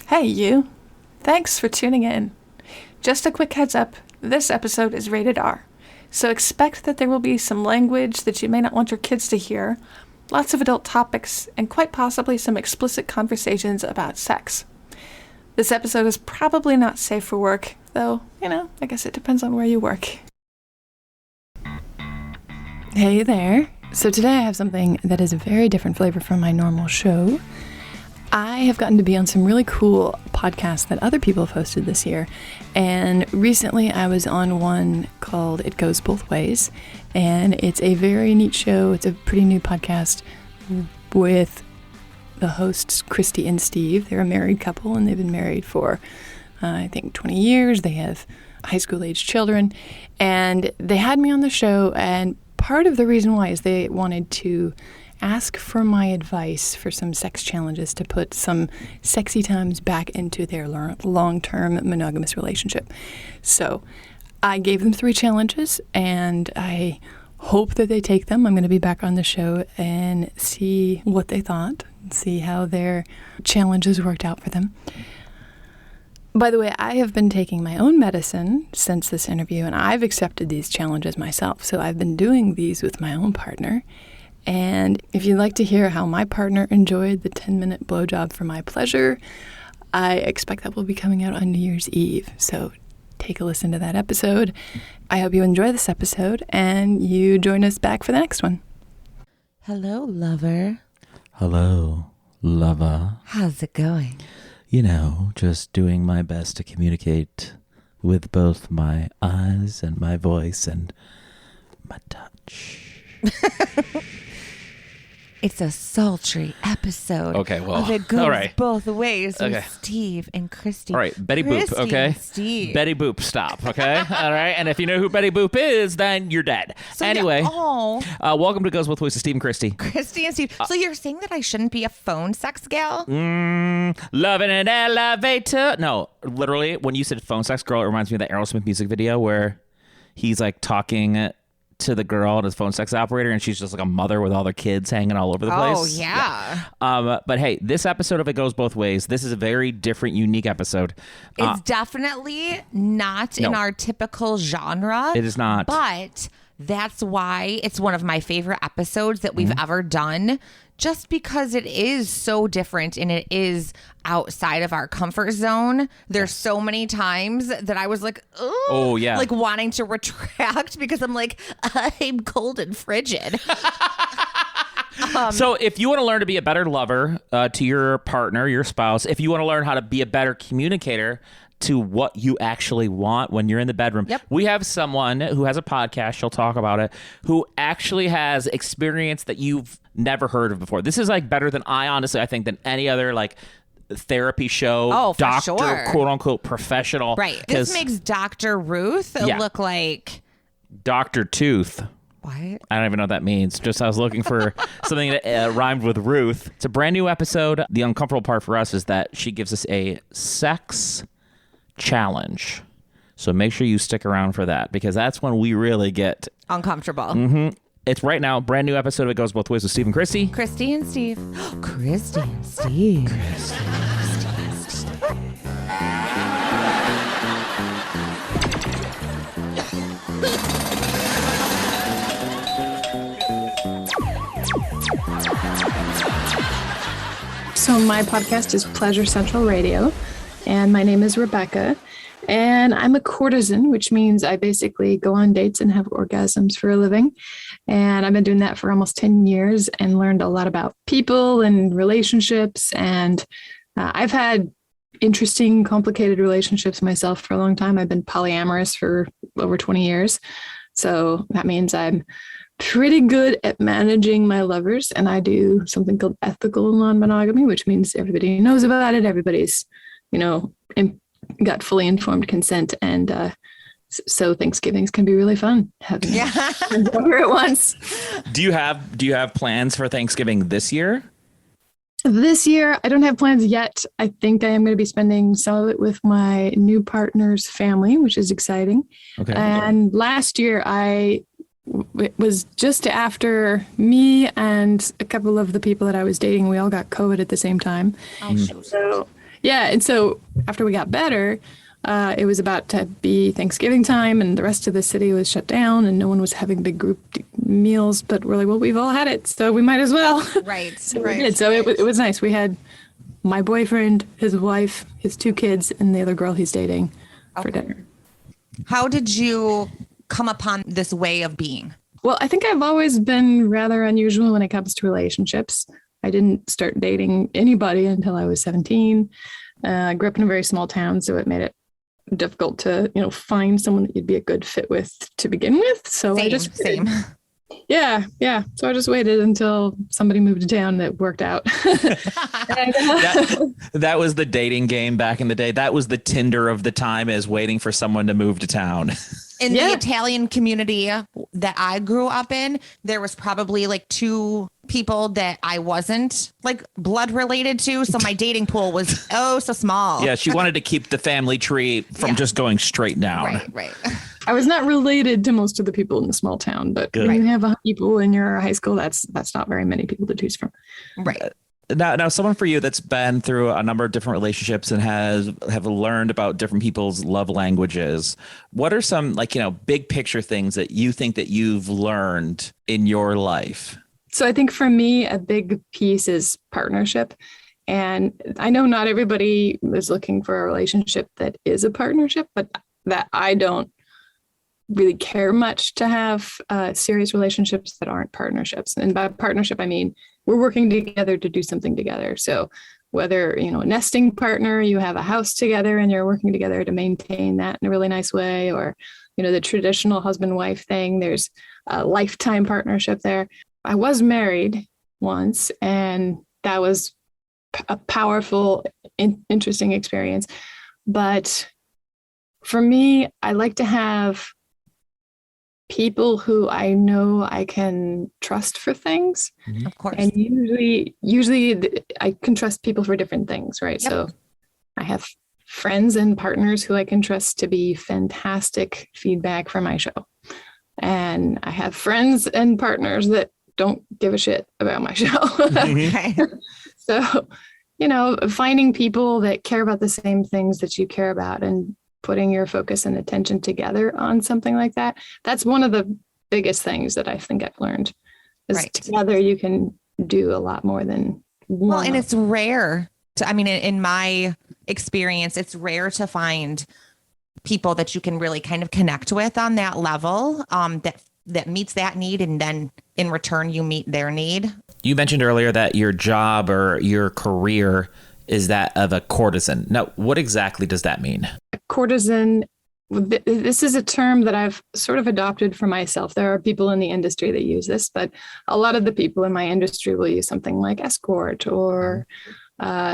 Hey, you. Thanks for tuning in. Just a quick heads up, this episode is rated R, so expect that there will be some language that you may not want your kids to hear, lots of adult topics, and quite possibly some explicit conversations about sex. This episode is probably not safe for work, though, I guess it depends on where you work. Hey there. So today I have something that is a very different flavor from my normal show. I have gotten to be on some really cool podcasts that other people have hosted this year. And recently I was on one called It Goes Both Ways. And it's a very neat show. It's a pretty new podcast with the hosts Christy and Steve. They're a married couple and they've been married for, I think, 20 years. They have high school age children. And they had me on the show, and part of the reason why is they wanted to ask for my advice for some sex challenges to put some sexy times back into their long-term monogamous relationship. So I gave them 3 challenges, and I hope that they take them. I'm going to be back on the show and see what they thought, see how their challenges worked out for them. By the way, I have been taking my own medicine since this interview, and I've accepted these challenges myself. So I've been doing these with my own partner. And if you'd like to hear how my partner enjoyed the 10-minute blowjob for my pleasure, I expect that will be coming out on New Year's Eve. So take a listen to that episode. I hope you enjoy this episode and you join us back for the next one. Hello, lover. Hello, lover. How's it going? Just doing my best to communicate with both my eyes and my voice and my touch. It's a sultry episode. Okay, well, of It Goes all right. Both Ways with Okay. Steve and Christy. All right, Betty Boop, Christy okay? and Steve. Betty Boop, stop, okay? All right, and if you know who Betty Boop is, then you're dead. So Anyway, welcome to Goes Both Ways with Steve and Christy. Christy and Steve. So you're saying that I shouldn't be a phone sex gal? Love in an elevator. No, literally, when you said phone sex girl, it reminds me of the Aerosmith music video where he's like talking to the girl and his phone sex operator, and she's just like a mother with all their kids hanging all over the place. Oh, yeah. But hey, this episode of It Goes Both Ways, this is a very different, unique episode. It's definitely not in our typical genre. It is not. But that's why it's one of my favorite episodes that we've ever done, just because it is so different and it is outside of our comfort zone. There's so many times that I was like, oh yeah, like wanting to retract because I'm like, I'm cold and frigid. So if you want to learn to be a better lover to your partner, your spouse, if you want to learn how to be a better communicator to what you actually want when you're in the bedroom. Yep. We have someone who has a podcast, she'll talk about it, who actually has experience that you've never heard of before. This is like better than I think than any other like therapy show. Oh, for doctor, sure. quote unquote professional. Right. This makes Dr. Ruth look like Dr. Tooth. what? I don't even know what that means. Just I was looking for something that rhymed with Ruth. It's a brand new episode. The uncomfortable part for us is that she gives us a sex challenge. So make sure you stick around for that, because that's when we really get uncomfortable. It's right now, brand new episode of It Goes Both Ways with Steve and Christy. Christy and Steve. Christy and Steve. So my podcast is Pleasure Central Radio, and my name is Rebecca, and I'm a courtesan, which means I basically go on dates and have orgasms for a living. And I've been doing that for almost 10 years and learned a lot about people and relationships. And I've had interesting, complicated relationships myself for a long time. I've been polyamorous for over 20 years. So that means I'm pretty good at managing my lovers, and I do something called ethical non-monogamy, which means everybody knows about it. Everybody's, got fully informed consent, and so Thanksgivings can be really fun having friends over at once. Do you have plans for Thanksgiving this year? This year, I don't have plans yet. I think I am going to be spending some of it with my new partner's family, which is exciting. Okay. And last year, it was just after me and a couple of the people that I was dating, we all got COVID at the same time. Oh, shoot. So Yeah. And so after we got better, it was about to be Thanksgiving time and the rest of the city was shut down and no one was having big group meals. But we're like, well, we've all had it, so we might as well. Right. So right. we did. So it was nice. We had my boyfriend, his wife, his 2 kids, and the other girl he's dating for dinner. How did you come upon this way of being? Well, I think I've always been rather unusual when it comes to relationships. I didn't start dating anybody until I was 17. I grew up in a very small town, so it made it difficult to, find someone that you'd be a good fit with to begin with. So I just same. Yeah. So I just waited until somebody moved to town that worked out. That was the dating game back in the day. That was the Tinder of the time, is waiting for someone to move to town. In the Italian community that I grew up in, there was probably like 2 people that I wasn't like blood related to. So my dating pool was so small. Yeah, she wanted to keep the family tree from just going straight down. Right. I was not related to most of the people in the small town, but when you have 100 people in your high school, that's not very many people to choose from. Right. Now, someone for you that's been through a number of different relationships and have learned about different people's love languages. What are some big picture things that you think that you've learned in your life? So I think for me, a big piece is partnership. And I know not everybody is looking for a relationship that is a partnership, but that I don't really care much to have serious relationships that aren't partnerships. And by partnership, I mean, we're working together to do something together. So whether, a nesting partner, you have a house together and you're working together to maintain that in a really nice way, or, the traditional husband-wife thing, there's a lifetime partnership there. I was married once, and that was a powerful, interesting experience. But for me, I like to have people who I know I can trust for things. Of course. And usually I can trust people for different things, right? Yep. So I have friends and partners who I can trust to be fantastic feedback for my show. And I have friends and partners that don't give a shit about my show. Okay. So, finding people that care about the same things that you care about and putting your focus and attention together on something like that. That's one of the biggest things that I think I've learned. Is together you can do a lot more than one. Well, and it's rare in my experience, it's rare to find people that you can really kind of connect with on that level, that meets that need. And then in return, you meet their need. You mentioned earlier that your job or your career is that of a courtesan. Now, what exactly does that mean? A courtesan, this is a term that I've sort of adopted for myself. There are people in the industry that use this, but a lot of the people in my industry will use something like escort or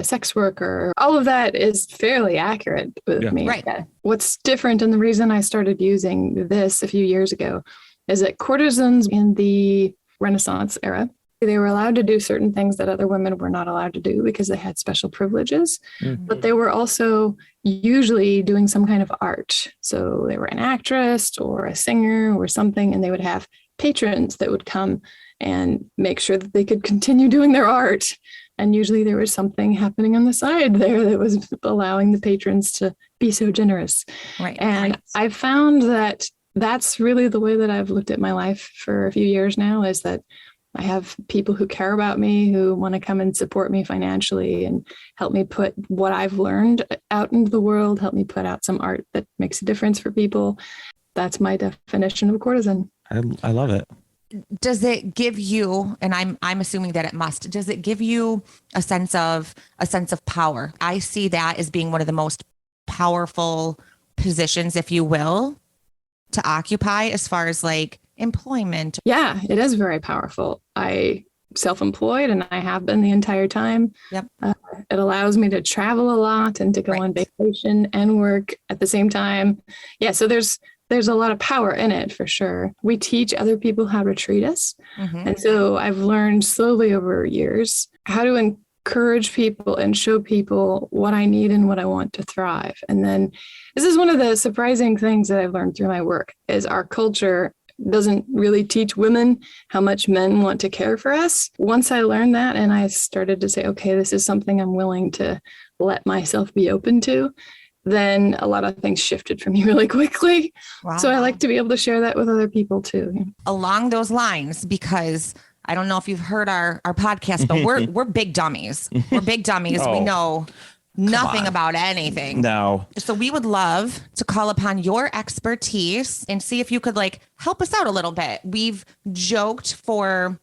sex worker. All of that is fairly accurate with me. Right. What's different, and the reason I started using this a few years ago, is that courtesans in the Renaissance era, they were allowed to do certain things that other women were not allowed to do because they had special privileges, but they were also usually doing some kind of art. So they were an actress or a singer or something, and they would have patrons that would come and make sure that they could continue doing their art. And usually there was something happening on the side there that was allowing the patrons to be so generous. Right. And I found that that's really the way that I've looked at my life for a few years now, is that I have people who care about me, who want to come and support me financially and help me put what I've learned out into the world, help me put out some art that makes a difference for people. That's my definition of a courtesan. I love it. Does it give you, and I'm assuming that it must, does it give you a sense of power? I see that as being one of the most powerful positions, if you will, to occupy as far as like employment. Yeah, it is very powerful. I self-employed and I have been the entire time. Yep. It allows me to travel a lot and to go on vacation and work at the same time. Yeah, so there's a lot of power in it for sure. We teach other people how to treat us. And so I've learned slowly over years how to encourage people and show people what I need and what I want to thrive. And then this is one of the surprising things that I've learned through my work, is our culture doesn't really teach women how much men want to care for us. Once I learned that and I started to say, okay, this is something I'm willing to let myself be open to, then a lot of things shifted for me really quickly. Wow. So I like to be able to share that with other people too. Along those lines, because I don't know if you've heard our podcast, but we're big dummies. We're big dummies. We know nothing about anything. No. So we would love to call upon your expertise and see if you could like help us out a little bit. We've joked for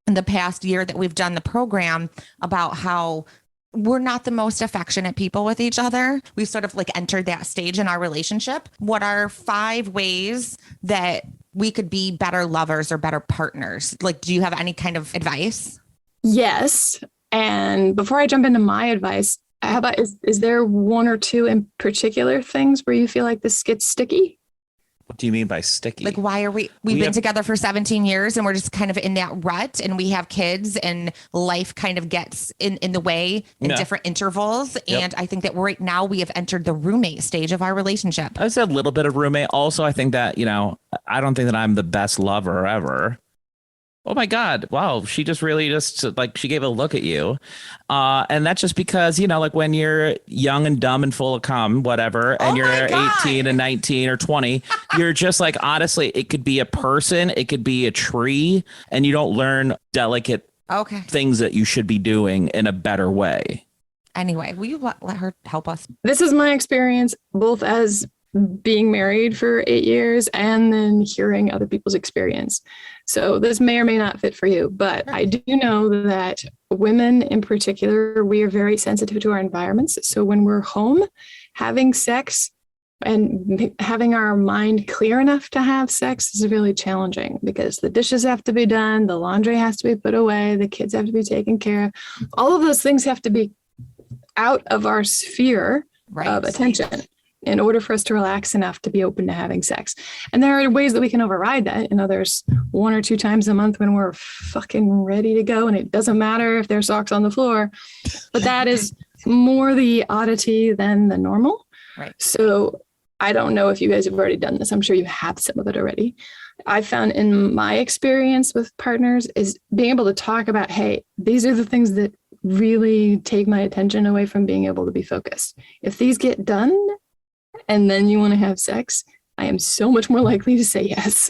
the past year that we've done the program about how we're not the most affectionate people with each other. We've sort of like entered that stage in our relationship. What are 5 ways that we could be better lovers or better partners? Like, do you have any kind of advice? Yes. And before I jump into my advice, how about, is there 1 or 2 in particular things where you feel like this gets sticky? What do you mean by sticky? Like, why are we've been together for 17 years and we're just kind of in that rut, and we have kids and life kind of gets in the way in different intervals. Yep. And I think that right now we have entered the roommate stage of our relationship. I said a little bit of roommate. Also, I think that, I don't think that I'm the best lover ever. Oh my God. Wow. She just really she gave a look at you. And that's just because, like when you're young and dumb and full of cum, whatever, and you're 18 and 19 or 20, you're just like, honestly, it could be a person, it could be a tree, and you don't learn delicate things that you should be doing in a better way. Anyway, will you let her help us? This is my experience, both as being married for 8 years and then hearing other people's experience. So this may or may not fit for you, but I do know that women in particular, we are very sensitive to our environments. So when we're home, having sex and having our mind clear enough to have sex is really challenging, because the dishes have to be done, the laundry has to be put away, the kids have to be taken care of. All of those things have to be out of our sphere of attention in order for us to relax enough to be open to having sex. And there are ways that we can override that. There's 1 or 2 times a month when we're fucking ready to go, and it doesn't matter if there's socks on the floor, but that is more the oddity than the normal. Right. So I don't know if you guys have already done this. I'm sure you have some of it already. I found in my experience with partners is being able to talk about, hey, these are the things that really take my attention away from being able to be focused. If these get done, and then you want to have sex, I am so much more likely to say yes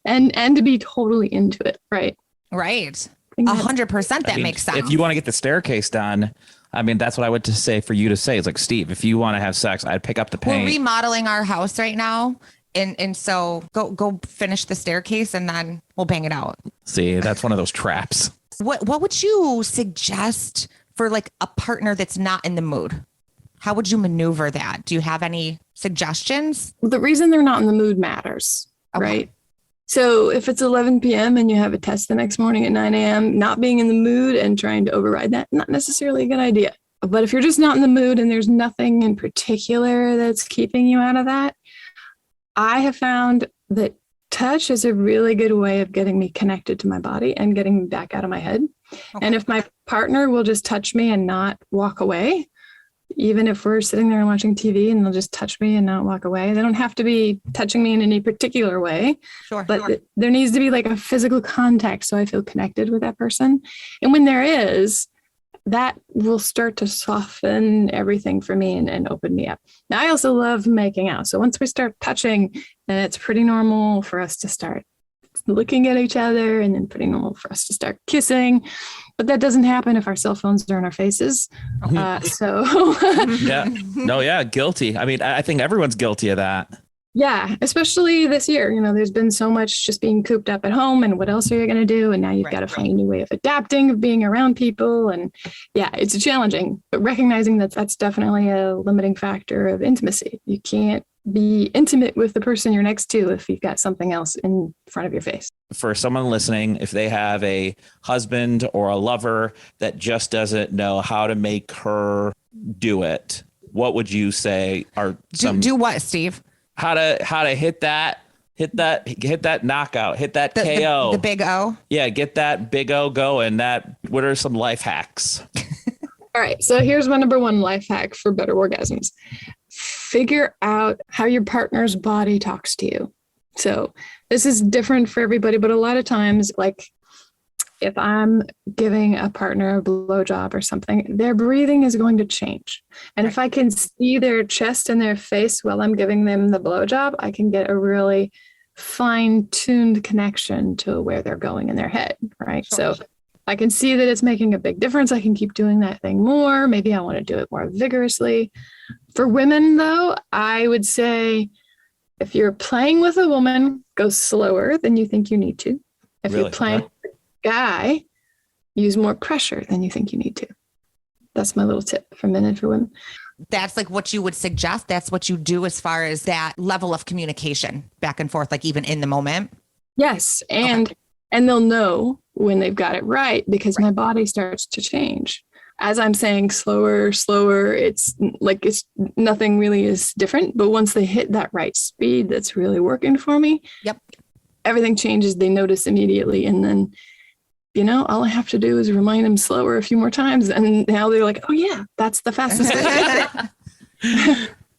and to be totally into it. Right. Right. 100%. That makes sense. If you want to get the staircase done, I mean, that's what I would say for you to say. It's like, Steve, if you want to have sex, I'd pick up the paint. We're remodeling our house right now. And so go finish the staircase and then we'll bang it out. See, that's one of those traps. What would you suggest for like a partner that's not in the mood? How would you maneuver that? Do you have any suggestions? The reason they're not in the mood matters, right? So if it's 11 p.m. and you have a test the next morning at 9 a.m., not being in the mood and trying to override that, not necessarily a good idea. But if you're just not in the mood and there's nothing in particular that's keeping you out of that, I have found that touch is a really good way of getting me connected to my body and getting me back out of my head. Okay. And if my partner will just touch me and not walk away, even if we're sitting there and watching TV and they'll just touch me and not walk away, they don't have to be touching me in any particular way. But there needs to be like a physical contact so I feel connected with that person. And when there is, that will start to soften everything for me and open me up. Now, I also love making out. So once we start touching, then it's pretty normal for us to start looking at each other, and then pretty normal for us to start kissing. But that doesn't happen if our cell phones are in our faces. Guilty. I mean, I think everyone's guilty of that. Yeah, especially this year. There's been so much just being cooped up at home, and what else are you going to do? And now you've got to find a new way of adapting, of being around people. And yeah, it's challenging, but recognizing that that's definitely a limiting factor of intimacy. You can't be intimate with the person you're next to if you've got something else in front of your face. For someone listening, if they have a husband or a lover that just doesn't know how to make her do it, what would you say are do what, Steve? How to hit that knockout, hit that KO. The big O. Yeah, get that big O going. What are some life hacks? All right. So here's my number 1 life hack for better orgasms. Figure out how your partner's body talks to you. So this is different for everybody, but a lot of times, like if I'm giving a partner a blowjob or something, their breathing is going to change. And if I can see their chest and their face while I'm giving them the blowjob, I can get a really fine-tuned connection to where they're going in their head, right? Sure. So I can see that it's making a big difference. I can keep doing that thing more. Maybe I want to do it more vigorously. For women, though, I would say if you're playing with a woman, go slower than you think you need to. If Really? you're playing with a guy, use more pressure than you think you need to. That's my little tip for men and for women. That's like what you would suggest. That's what you do as far as that level of communication back and forth, like even in the moment. Yes. And they'll know when they've got it right because my body starts to change. As I'm saying slower, it's like nothing really is different. But once they hit that right speed that's really working for me, everything changes. They notice immediately. And then, all I have to do is remind them slower a few more times. And now they're like, oh, yeah, that's the fastest way.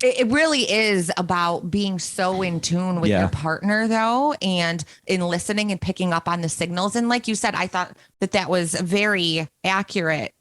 It really is about being so in tune with your partner, though, and in listening and picking up on the signals. And like you said, I thought that was very accurate,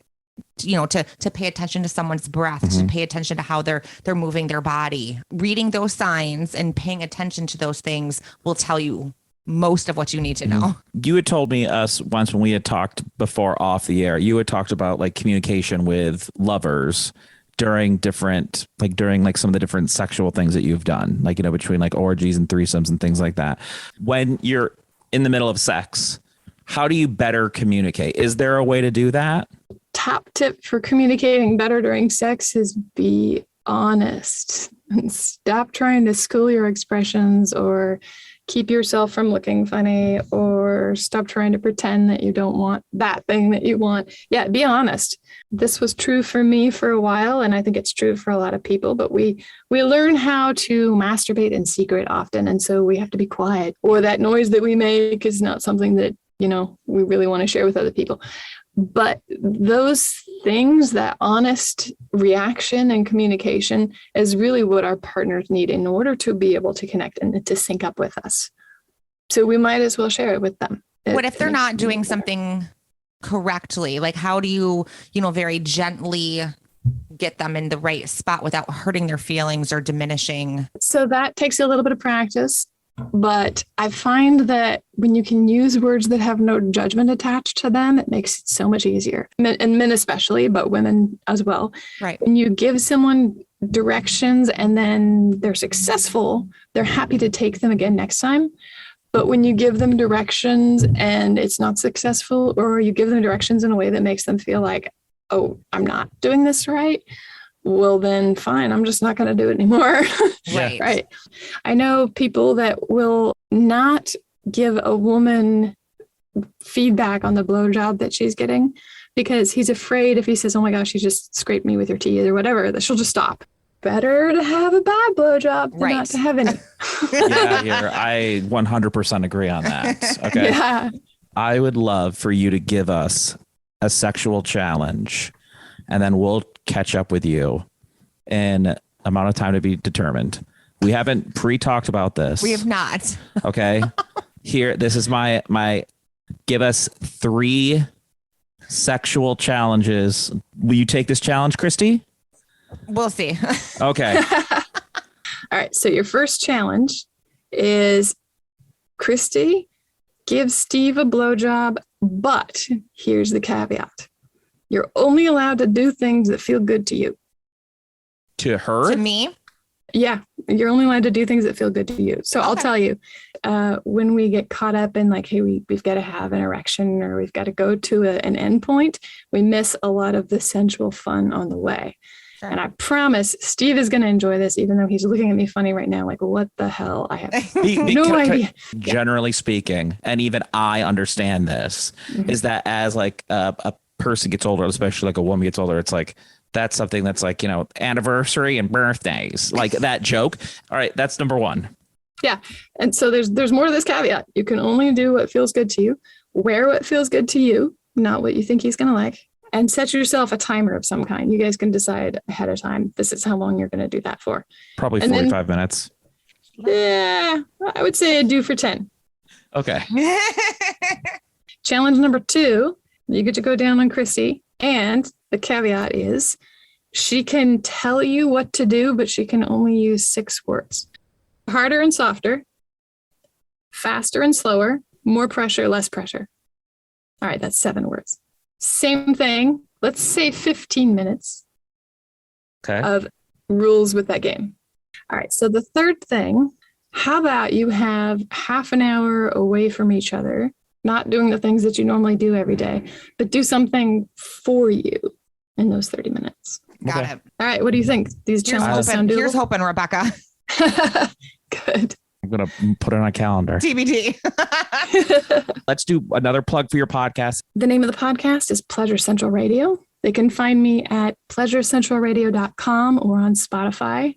to pay attention to someone's breath, to pay attention to how they're moving their body. Reading those signs and paying attention to those things will tell you most of what you need to know. You had told me once when we had talked before off the air, you had talked about like communication with lovers during some of the different sexual things that you've done, like, between like orgies and threesomes and things like that. When you're in the middle of sex, how do you better communicate? Is there a way to do that? Top tip for communicating better during sex is be honest and stop trying to school your expressions or keep yourself from looking funny or stop trying to pretend that you don't want that thing that you want. Yeah, be honest. This was true for me for a while, and I think it's true for a lot of people, but we learn how to masturbate in secret often, and so we have to be quiet, or that noise that we make is not something that, we really want to share with other people. But those things, that honest reaction and communication is really what our partners need in order to be able to connect and to sync up with us. So we might as well share it with them. What if they're not doing something correctly? Like, how do you, very gently get them in the right spot without hurting their feelings or diminishing? So that takes a little bit of practice. But I find that when you can use words that have no judgment attached to them, it makes it so much easier. And men especially, but women as well. Right. When you give someone directions and then they're successful, they're happy to take them again next time. But when you give them directions and it's not successful, or you give them directions in a way that makes them feel like, oh, I'm not doing this right, well, then fine, I'm just not going to do it anymore. Right. Right. I know people that will not give a woman feedback on the blowjob that she's getting because he's afraid if he says, oh my gosh, you just scraped me with your teeth or whatever, that she'll just stop. Better to have a bad blowjob than not to have any. I 100% agree on that. Okay. Yeah. I would love for you to give us a sexual challenge, and then we'll catch up with you in amount of time to be determined. We haven't pre-talked about this. We have not. Okay. Here, this is my give us 3 sexual challenges. Will you take this challenge, Christy? We'll see. Okay. All right. So your first challenge is Christy, give Steve a blowjob, but here's the caveat. You're only allowed to do things that feel good to you. To her? To me? Yeah. You're only allowed to do things that feel good to you. So I'll tell you, when we get caught up in like, hey, we've got to have an erection or we've got to go to an end point, we miss a lot of the sensual fun on the way. Sure. And I promise Steve is going to enjoy this, even though he's looking at me funny right now. Like, what the hell? I have no idea. Generally speaking, and even I understand this, is that as like a person gets older, especially like a woman gets older, it's like, that's something that's like, anniversary and birthdays, like that joke. All right. That's number 1. Yeah. And so there's more to this caveat. You can only do what feels good to you, wear what feels good to you, not what you think he's going to like. And set yourself a timer of some kind. You guys can decide ahead of time. This is how long you're going to do that for. Probably 45 minutes. Yeah, I would say do for 10. Okay. Challenge number 2, you get to go down on Christy. And the caveat is she can tell you what to do, but she can only use 6 words. Harder and softer, faster and slower, more pressure, less pressure. All right, that's 7 words. Same thing. Let's say 15 minutes of rules with that game. All right, so the third thing, how about you have half an hour away from each other, not doing the things that you normally do every day, but do something for you in those 30 minutes. Got it. All right, what do you think? These challenges sound doable? Here's hoping, Rebecca. Good. I'm going to put it on a calendar. TBD. Let's do another plug for your podcast. The name of the podcast is Pleasure Central Radio. They can find me at pleasurecentralradio.com or on Spotify.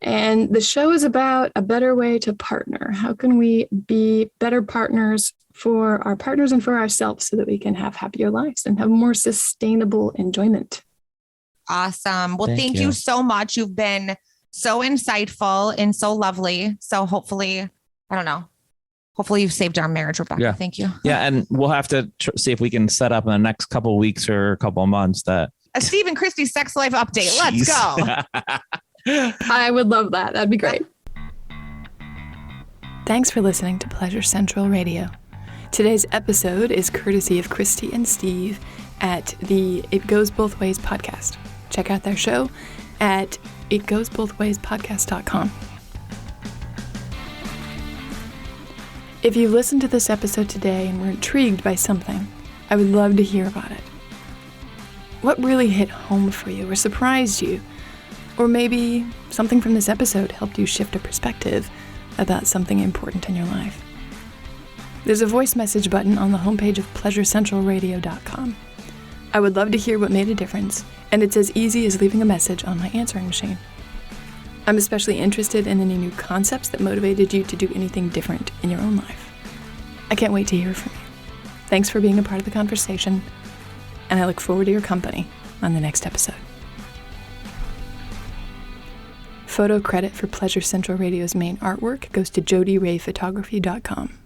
And the show is about a better way to partner. How can we be better partners for our partners and for ourselves so that we can have happier lives and have more sustainable enjoyment? Awesome. Well, thank you so much. You've been so insightful and so lovely. So hopefully, I don't know. Hopefully you've saved our marriage, Rebecca. Yeah. Thank you. Yeah. And we'll have to see if we can set up in the next couple of weeks or a couple of months that a Steve and Christy sex life update. Let's go. I would love that. That'd be great. Thanks for listening to Pleasure Central Radio. Today's episode is courtesy of Christy and Steve at the It Goes Both Ways podcast. Check out their show at itgoesbothwayspodcast.com. If you listened to this episode today and were intrigued by something, I would love to hear about it. What really hit home for you or surprised you? Or maybe something from this episode helped you shift a perspective about something important in your life. There's a voice message button on the homepage of pleasurecentralradio.com. I would love to hear what made a difference, and it's as easy as leaving a message on my answering machine. I'm especially interested in any new concepts that motivated you to do anything different in your own life. I can't wait to hear from you. Thanks for being a part of the conversation, and I look forward to your company on the next episode. Photo credit for Pleasure Central Radio's main artwork goes to jodyrayphotography.com.